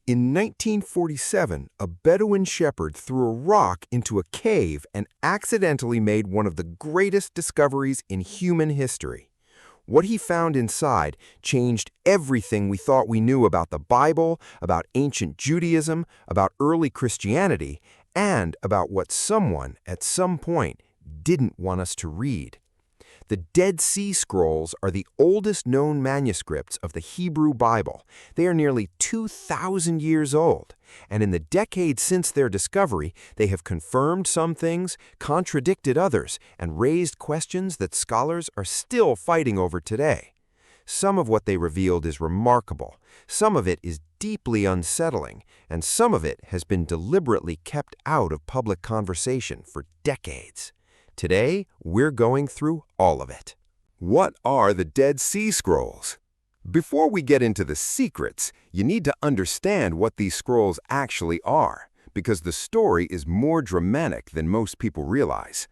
In 1947, a Bedouin shepherd threw a rock into a cave and accidentally made one of the greatest discoveries in human history. What he found inside changed everything we thought we knew about the Bible, about ancient Judaism, about early Christianity, and about what someone, at some point, didn't want us to read. The Dead Sea Scrolls are the oldest known manuscripts of the Hebrew Bible. They are nearly 2,000 years old, and in the decades since their discovery, they have confirmed some things, contradicted others, and raised questions that scholars are still fighting over today. Some of what they revealed is remarkable, some of it is deeply unsettling, and some of it has been deliberately kept out of public conversation for decades. Today, we're going through all of it. What are the Dead Sea Scrolls? Before we get into the secrets, you need to understand what these scrolls actually are, because the story is more dramatic than most people realize.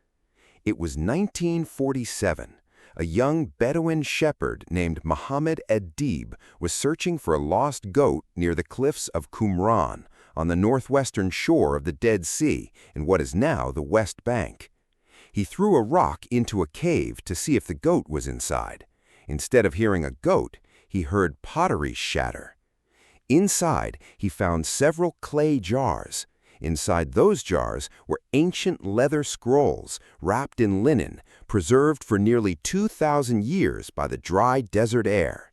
It was 1947. A young Bedouin shepherd named Mohammed Ed-Dib was searching for a lost goat near the cliffs of Qumran, on the northwestern shore of the Dead Sea, in what is now the West Bank. He threw a rock into a cave to see if the goat was inside. Instead of hearing a goat, he heard pottery shatter. Inside, he found several clay jars. Inside those jars were ancient leather scrolls wrapped in linen, preserved for nearly 2,000 years by the dry desert air.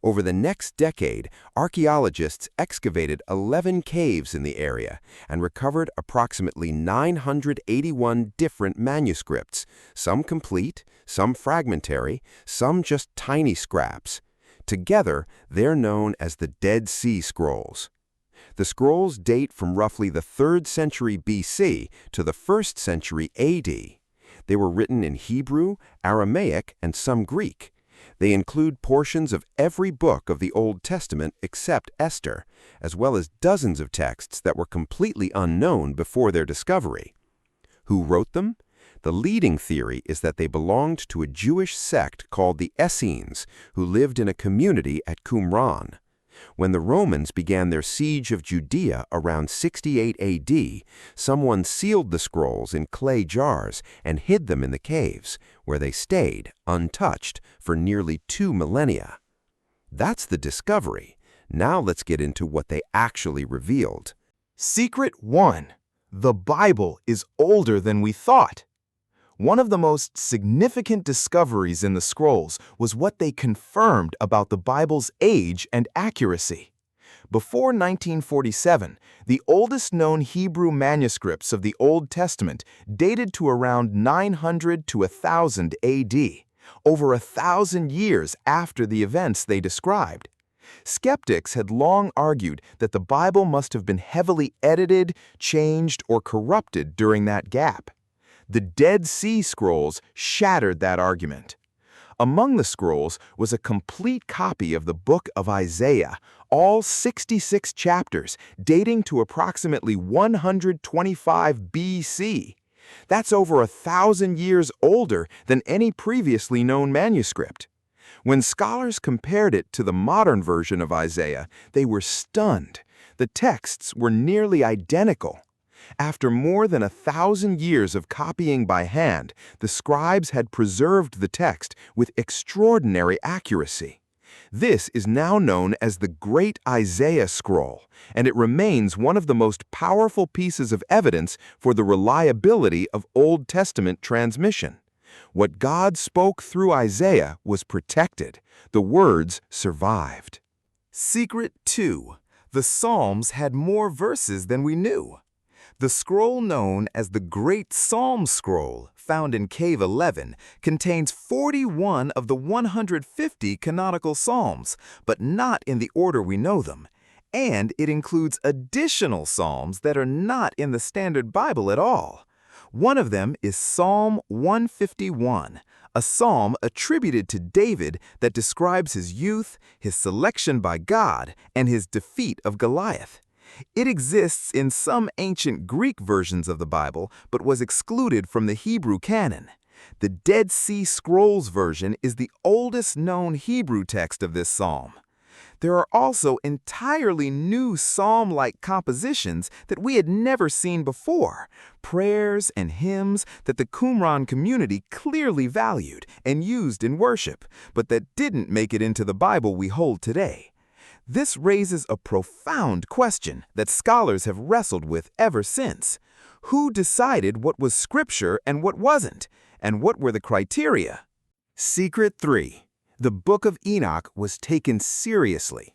Over the next decade, archaeologists excavated 11 caves in the area and recovered approximately 981 different manuscripts, some complete, some fragmentary, some just tiny scraps. Together, they're known as the Dead Sea Scrolls. The scrolls date from roughly the 3rd century BC to the 1st century AD. They were written in Hebrew, Aramaic, and some Greek. They include portions of every book of the Old Testament except Esther, as well as dozens of texts that were completely unknown before their discovery. Who wrote them? The leading theory is that they belonged to a Jewish sect called the Essenes, who lived in a community at Qumran. When the Romans began their siege of Judea around 68 AD, someone sealed the scrolls in clay jars and hid them in the caves, where they stayed, untouched, for nearly 2 millennia. That's the discovery. Now let's get into what they actually revealed. Secret 1. The Bible is older than we thought. One of the most significant discoveries in the scrolls was what they confirmed about the Bible's age and accuracy. Before 1947, the oldest known Hebrew manuscripts of the Old Testament dated to around 900 to 1000 AD, over 1,000 years after the events they described. Skeptics had long argued that the Bible must have been heavily edited, changed, or corrupted during that gap. The Dead Sea Scrolls shattered that argument. Among the scrolls was a complete copy of the Book of Isaiah, all 66 chapters, dating to approximately 125 BC. That's over 1,000 years older than any previously known manuscript. When scholars compared it to the modern version of Isaiah, they were stunned. The texts were nearly identical. After more than 1,000 years of copying by hand, the scribes had preserved the text with extraordinary accuracy. This is now known as the Great Isaiah Scroll, and it remains one of the most powerful pieces of evidence for the reliability of Old Testament transmission. What God spoke through Isaiah was protected. The words survived. Secret 2. The Psalms had more verses than we knew. The scroll known as the Great Psalm Scroll, found in Cave 11, contains 41 of the 150 canonical psalms, but not in the order we know them. And it includes additional psalms that are not in the Standard Bible at all. One of them is Psalm 151, a psalm attributed to David that describes his youth, his selection by God, and his defeat of Goliath. It exists in some ancient Greek versions of the Bible, but was excluded from the Hebrew canon. The Dead Sea Scrolls version is the oldest known Hebrew text of this psalm. There are also entirely new psalm-like compositions that we had never seen before, prayers and hymns that the Qumran community clearly valued and used in worship, but that didn't make it into the Bible we hold today. This raises a profound question that scholars have wrestled with ever since. Who decided what was scripture and what wasn't? And what were the criteria? Secret 3. The Book of Enoch was taken seriously.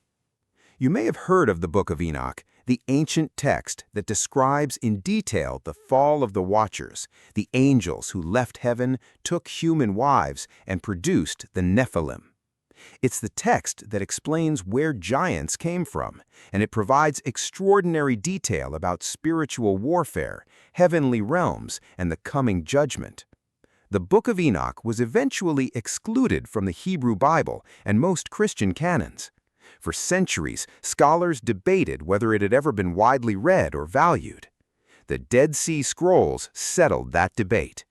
You may have heard of the Book of Enoch, the ancient text that describes in detail the fall of the Watchers, the angels who left heaven, took human wives, and produced the Nephilim. It's the text that explains where giants came from, and it provides extraordinary detail about spiritual warfare, heavenly realms, and the coming judgment. The Book of Enoch was eventually excluded from the Hebrew Bible and most Christian canons. For centuries, scholars debated whether it had ever been widely read or valued. The Dead Sea Scrolls settled that debate.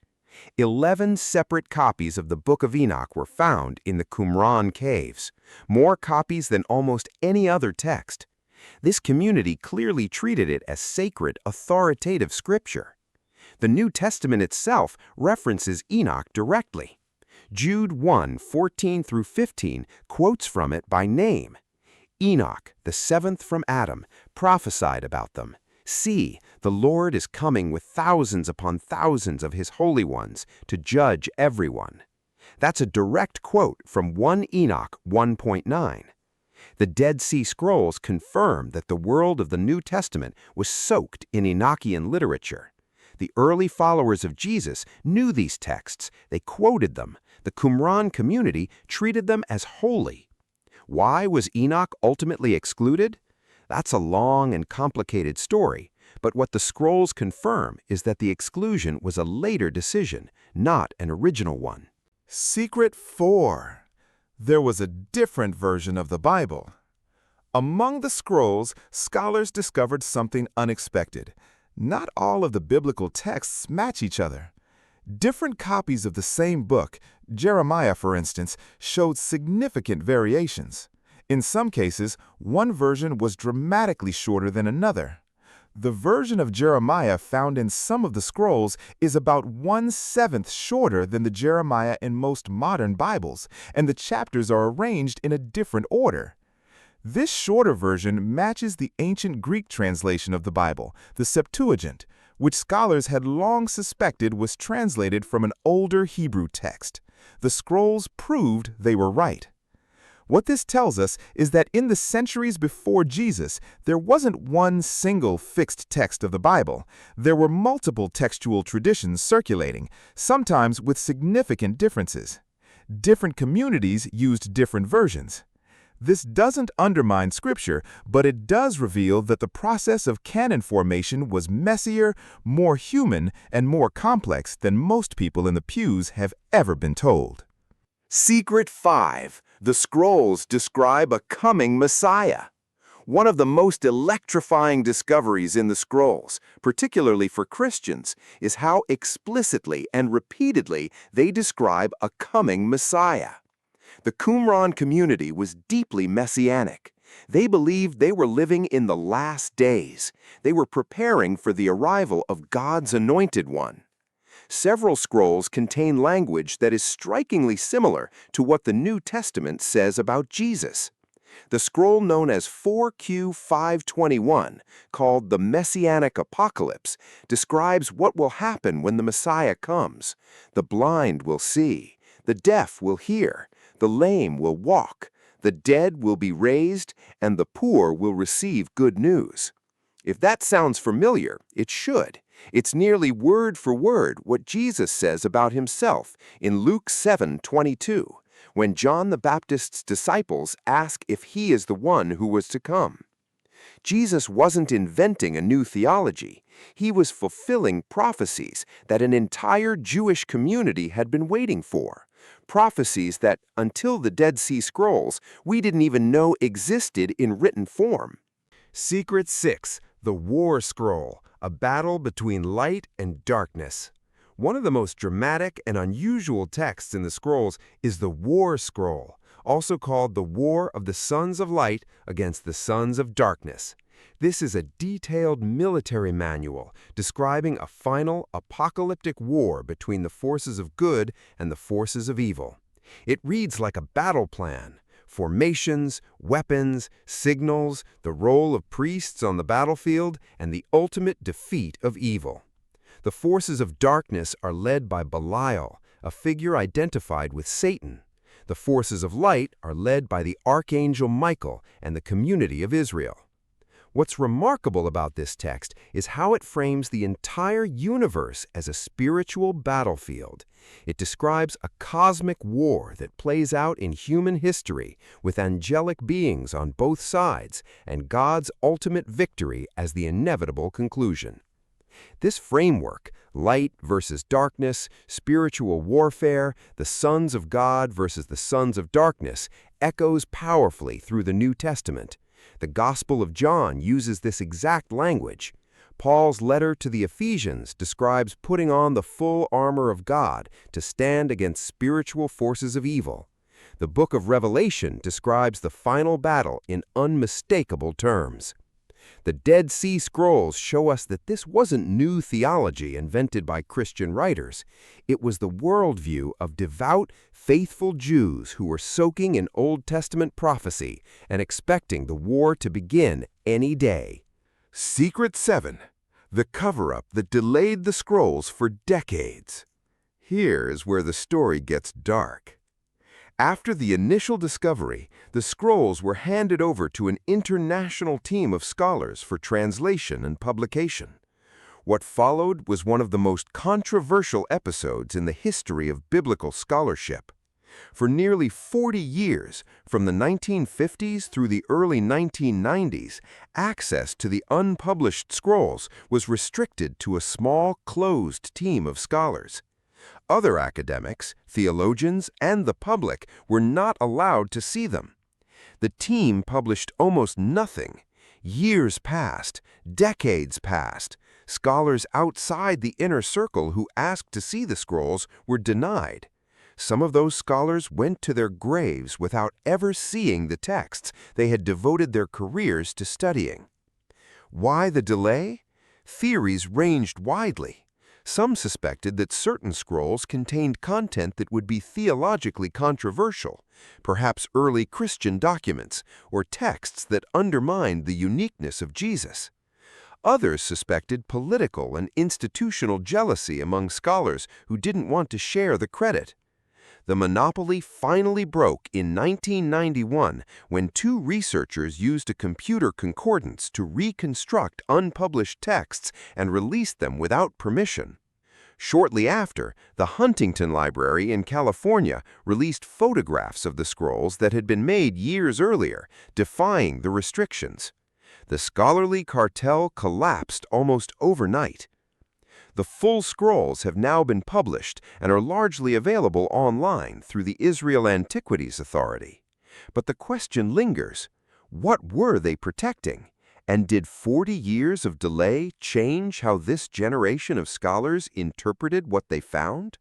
11 separate copies of the Book of Enoch were found in the Qumran caves, more copies than almost any other text. This community clearly treated it as sacred, authoritative scripture. The New Testament itself references Enoch directly. Jude 1:14-15 quotes from it by name. Enoch, the seventh from Adam, prophesied about them. See, the Lord is coming with thousands upon thousands of his holy ones to judge everyone. That's a direct quote from 1 Enoch 1.9. The Dead Sea Scrolls confirm that the world of the New Testament was soaked in Enochian literature. The early followers of Jesus knew these texts, they quoted them. The Qumran community treated them as holy. Why was Enoch ultimately excluded? That's a long and complicated story, but what the scrolls confirm is that the exclusion was a later decision, not an original one. Secret 4. There was a different version of the Bible. Among the scrolls, scholars discovered something unexpected. Not all of the biblical texts match each other. Different copies of the same book, Jeremiah for instance, showed significant variations. In some cases, one version was dramatically shorter than another. The version of Jeremiah found in some of the scrolls is about 1/7 shorter than the Jeremiah in most modern Bibles, and the chapters are arranged in a different order. This shorter version matches the ancient Greek translation of the Bible, the Septuagint, which scholars had long suspected was translated from an older Hebrew text. The scrolls proved they were right. What this tells us is that in the centuries before Jesus, there wasn't one single fixed text of the Bible. There were multiple textual traditions circulating, sometimes with significant differences. Different communities used different versions. This doesn't undermine Scripture, but it does reveal that the process of canon formation was messier, more human, and more complex than most people in the pews have ever been told. Secret 5. The scrolls describe a coming Messiah. One of the most electrifying discoveries in the scrolls, particularly for Christians, is how explicitly and repeatedly they describe a coming Messiah. The Qumran community was deeply messianic. They believed they were living in the last days. They were preparing for the arrival of God's anointed one. Several scrolls contain language that is strikingly similar to what the New Testament says about Jesus. The scroll known as 4Q521, called the Messianic Apocalypse, describes what will happen when the Messiah comes. The blind will see, the deaf will hear, the lame will walk, the dead will be raised, and the poor will receive good news. If that sounds familiar, it should. It's nearly word for word what Jesus says about himself in Luke 7:22, when John the Baptist's disciples ask if he is the one who was to come. Jesus wasn't inventing a new theology. He was fulfilling prophecies that an entire Jewish community had been waiting for. Prophecies that, until the Dead Sea Scrolls, we didn't even know existed in written form. Secret 6. The War Scroll, a battle between light and darkness. One of the most dramatic and unusual texts in the scrolls is the War Scroll, also called the War of the Sons of Light against the Sons of Darkness. This is a detailed military manual describing a final apocalyptic war between the forces of good and the forces of evil. It reads like a battle plan. Formations, weapons, signals, the role of priests on the battlefield, and the ultimate defeat of evil. The forces of darkness are led by Belial, a figure identified with Satan. The forces of light are led by the Archangel Michael and the community of Israel. What's remarkable about this text is how it frames the entire universe as a spiritual battlefield. It describes a cosmic war that plays out in human history with angelic beings on both sides and God's ultimate victory as the inevitable conclusion. This framework, light versus darkness, spiritual warfare, the sons of God versus the sons of darkness, echoes powerfully through the New Testament. The Gospel of John uses this exact language. Paul's letter to the Ephesians describes putting on the full armor of God to stand against spiritual forces of evil. The Book of Revelation describes the final battle in unmistakable terms. The Dead Sea Scrolls show us that this wasn't new theology invented by Christian writers. It was the worldview of devout, faithful Jews who were soaking in Old Testament prophecy and expecting the war to begin any day. Secret 7. The cover-up that delayed the scrolls for decades. Here is where the story gets dark. After the initial discovery, the scrolls were handed over to an international team of scholars for translation and publication. What followed was one of the most controversial episodes in the history of biblical scholarship. For nearly 40 years, from the 1950s through the early 1990s, access to the unpublished scrolls was restricted to a small, closed team of scholars. Other academics, theologians, and the public were not allowed to see them. The team published almost nothing. Years passed, decades passed. Scholars outside the inner circle who asked to see the scrolls were denied. Some of those scholars went to their graves without ever seeing the texts they had devoted their careers to studying. Why the delay? Theories ranged widely. Some suspected that certain scrolls contained content that would be theologically controversial, perhaps early Christian documents or texts that undermined the uniqueness of Jesus. Others suspected political and institutional jealousy among scholars who didn't want to share the credit. The monopoly finally broke in 1991 when two researchers used a computer concordance to reconstruct unpublished texts and release them without permission. Shortly after, the Huntington Library in California released photographs of the scrolls that had been made years earlier, defying the restrictions. The scholarly cartel collapsed almost overnight. The full scrolls have now been published and are largely available online through the Israel Antiquities Authority. But the question lingers, what were they protecting? And did 40 years of delay change how this generation of scholars interpreted what they found?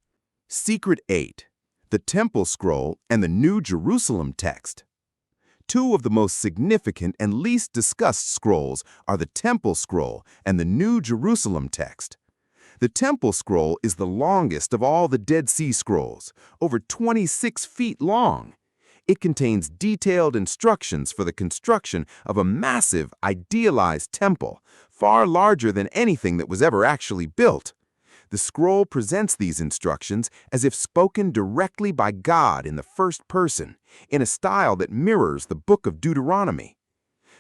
Secret 8. The Temple Scroll and the New Jerusalem Text. Two of the most significant and least discussed scrolls are the Temple Scroll and the New Jerusalem Text. The Temple Scroll is the longest of all the Dead Sea Scrolls, over 26 feet long. It contains detailed instructions for the construction of a massive, idealized temple, far larger than anything that was ever actually built. The scroll presents these instructions as if spoken directly by God in the first person, in a style that mirrors the Book of Deuteronomy.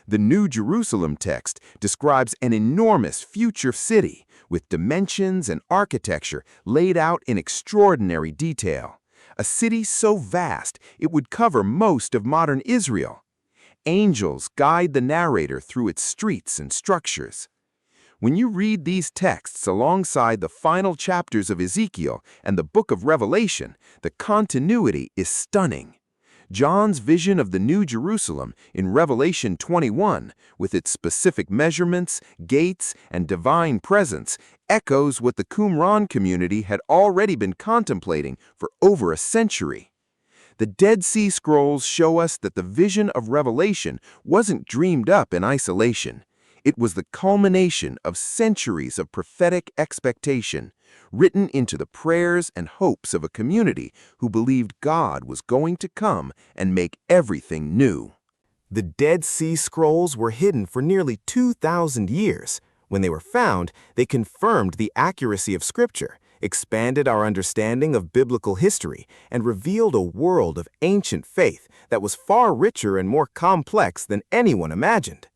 The New Jerusalem text describes an enormous future city with dimensions and architecture laid out in extraordinary detail. A city so vast it would cover most of modern Israel. Angels guide the narrator through its streets and structures. When you read these texts alongside the final chapters of Ezekiel and the Book of Revelation, the continuity is stunning. John's vision of the New Jerusalem in Revelation 21, with its specific measurements, gates, and divine presence, echoes what the Qumran community had already been contemplating for over a century. The Dead Sea Scrolls show us that the vision of Revelation wasn't dreamed up in isolation. It was the culmination of centuries of prophetic expectation, written into the prayers and hopes of a community who believed God was going to come and make everything new. The Dead Sea Scrolls were hidden for nearly 2,000 years. When they were found, they confirmed the accuracy of Scripture, expanded our understanding of biblical history, and revealed a world of ancient faith that was far richer and more complex than anyone imagined.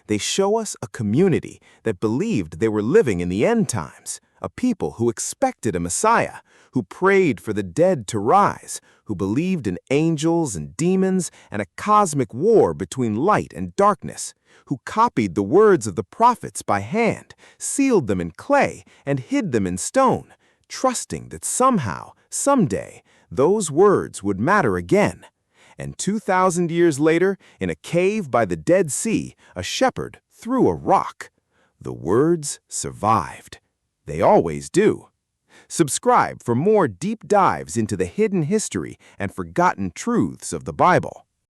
They show us a community that believed they were living in the end times, a people who expected a Messiah, who prayed for the dead to rise, who believed in angels and demons and a cosmic war between light and darkness, who copied the words of the prophets by hand, sealed them in clay, and hid them in stone, trusting that somehow, someday, those words would matter again. And 2,000 years later, in a cave by the Dead Sea, a shepherd threw a rock. The words survived. They always do. Subscribe for more deep dives into the hidden history and forgotten truths of the Bible.